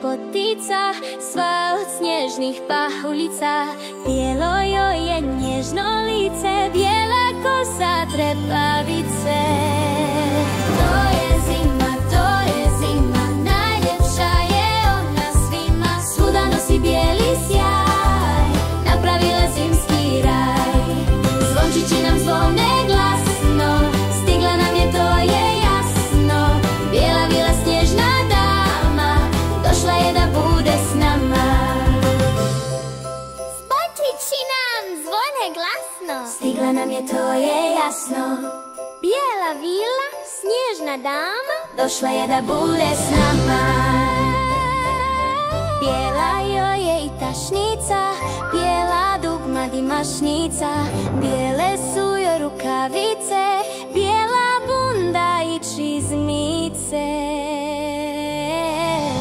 lepotica, sva od snježnih pahulica. Bijelo joj je nježno lice, bijela kosa trepavice. To je zima, najljepša je ona svima. Svuda nosi bijeli sjaj, napravila zimski raj. Zvončići nam zvone glasno, stigla nam je, to je jasno. Bijela vila snježna dama, došla je da bude s nama. Zvončići nam zvone glasno, stigla nam je, to je jasno. Bijela vila, snježna dama, došla je da bude s nama. Bijela joj je i tašnica, bijela dugmad i mašnica. Bijele su joj rukavice, bijela bunda i čizmice.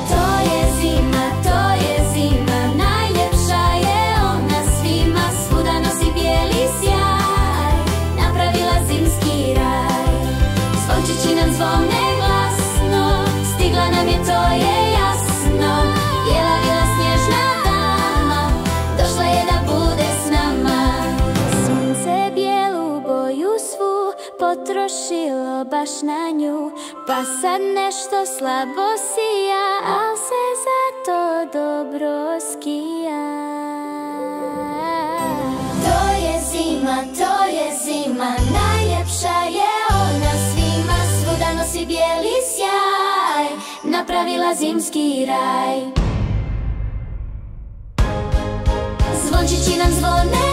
To je zima, najljepša je ona svima. Svuda nosi bijeli sjaj, napravila zimski raj. Zvončići nam zvone glasno, stigla nam je, to je jasno. Bijela vila snježna dama, došla je da bude s nama. Sunce bijelu boju svu potrošilo baš na nju, pa sad nešto slabo sija, al se zato dobro skija. To je zima, najljepša je ona svima. Svuda nosi bijeli sjaj, napravila zimski raj. Zvončići nam zvone